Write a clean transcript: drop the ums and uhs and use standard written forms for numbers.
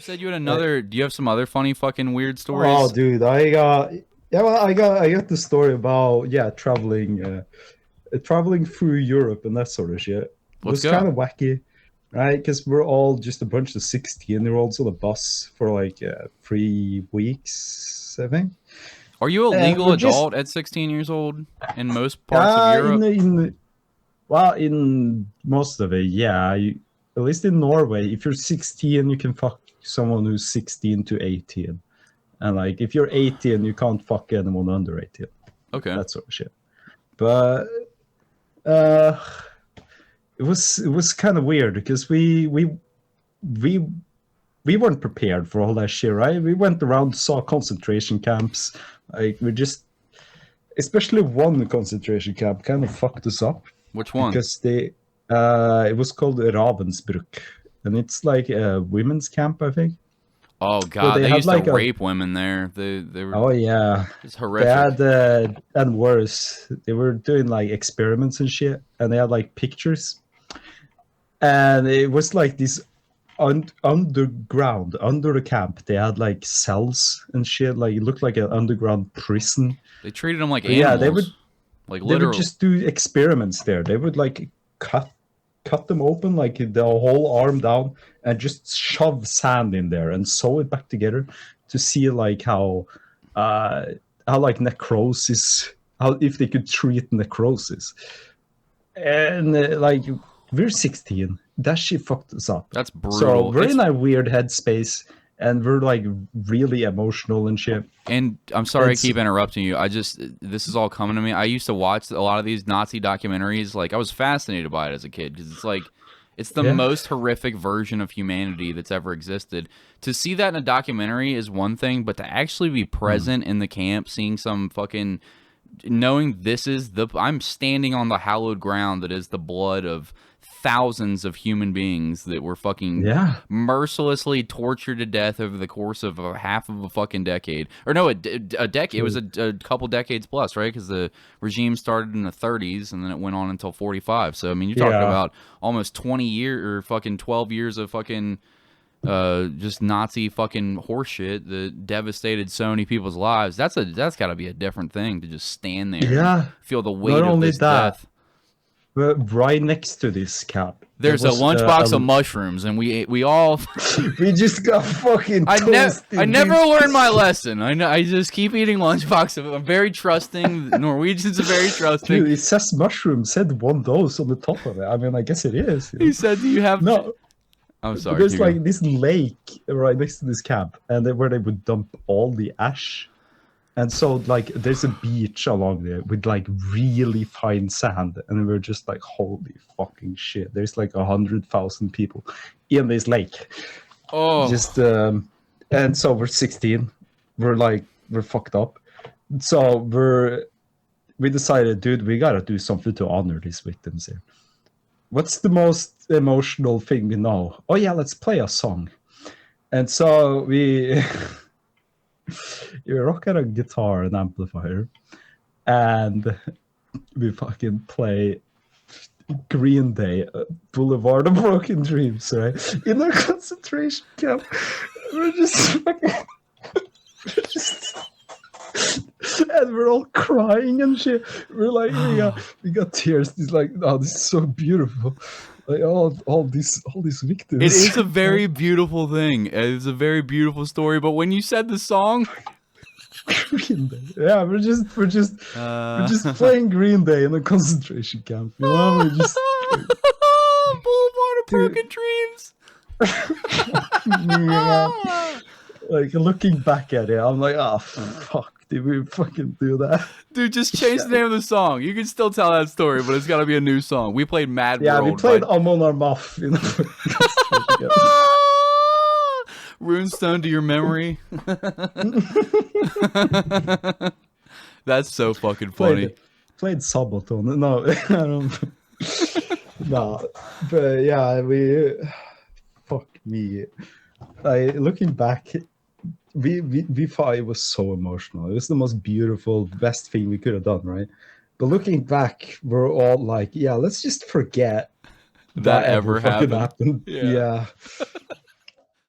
You said you had another. Do you have some other funny fucking weird stories? Oh, dude, I got the story about traveling through Europe and that sort of shit. It Let's was go. kind of wacky, right? Because we're all just a bunch of 16-year-olds on a bus for like 3 weeks, I think. Are you a And legal we're just- adult at 16 years old in most parts of Europe? In most of it, yeah. At least in Norway, if you're 16, you can fuck someone who's 16 to 18. And like, if you're 18, you can't fuck anyone under 18. Okay. That sort of shit. But it was kind of weird because we weren't prepared for all that shit, right? We went around, saw concentration camps. Like, especially one concentration camp kind of fucked us up. Which one? Because it was called Ravensbrück, and it's like a women's camp, I think. Oh god, they they had used like to rape women there. They were. Oh yeah, It's horrific. they had and worse, they were doing like experiments and shit, and they had like pictures, and it was like this underground under the camp. They had like cells and shit, like it looked like an underground prison. They treated them like But animals. yeah, they would literally just do experiments there. They would like cut them open, like the whole arm down, and just shove sand in there and sew it back together to see like how like necrosis, how if they could treat necrosis. And like we're 16, that shit fucked us up. That's brutal. So we're in a weird headspace, and we're like really emotional and shit. And I'm sorry I keep interrupting you. This is all coming to me. I used to watch a lot of these Nazi documentaries. Like, I was fascinated by it as a kid because it's like, it's the most horrific version of humanity that's ever existed. To see that in a documentary is one thing, but to actually be present in the camp, seeing some fucking, knowing I'm standing on the hallowed ground that is the blood of thousands of human beings that were fucking mercilessly tortured to death over the course of half of a fucking decade. Or no, a decade. It was a couple decades plus, right? Because the regime started in the 30s and then it went on until 45. So, I mean, you're talking about almost 20 years or fucking 12 years of fucking just Nazi fucking horseshit that devastated so many people's lives. That's got to be a different thing to just stand there and feel the weight of this death. But right next to this camp, there's a lunchbox of mushrooms, and we all we just got fucking toasted. I never learned my lesson. I just keep eating lunchbox. I'm very trusting. Norwegians are very trusting. Dude, it says mushroom, said one dose on the top of it. I mean, I guess it is. He said, "Do you have no?" I'm sorry. There's like this lake right next to this camp, and where they would dump all the ash. And so, like, there's a beach along there with, like, really fine sand. And we're just like, holy fucking shit. There's, like, 100,000 people in this lake. Oh. Just, and so we're 16. We're fucked up. So we decided, dude, we gotta do something to honor these victims here. What's the most emotional thing we know? Oh, yeah, let's play a song. And so we... You rock out a guitar and amplifier, and we fucking play Green Day, Boulevard of Broken Dreams, right? In our concentration camp, we're just and we're all crying and shit. We're like, we got tears. It's like, oh, this is so beautiful. Like all these victims. It is a very beautiful thing. It's a very beautiful story. But when you said the song, Green Day. Yeah, we're just playing Green Day in a concentration camp. You know, we're just Boulevard of Broken Dreams. Like looking back at it, I'm like, oh fuck. Did we fucking do that? Dude, just change the name of the song. You can still tell that story, but it's got to be a new song. We played Mad World. Yeah, we played Amon Amarth. You know? Runestone to your memory. That's so fucking funny. Played Sabaton. No, I don't. No, but yeah, fuck me. Looking back, we thought it was so emotional. It was the most beautiful, best thing we could have done, right? But looking back, we're all like, yeah, let's just forget that ever happened. Yeah.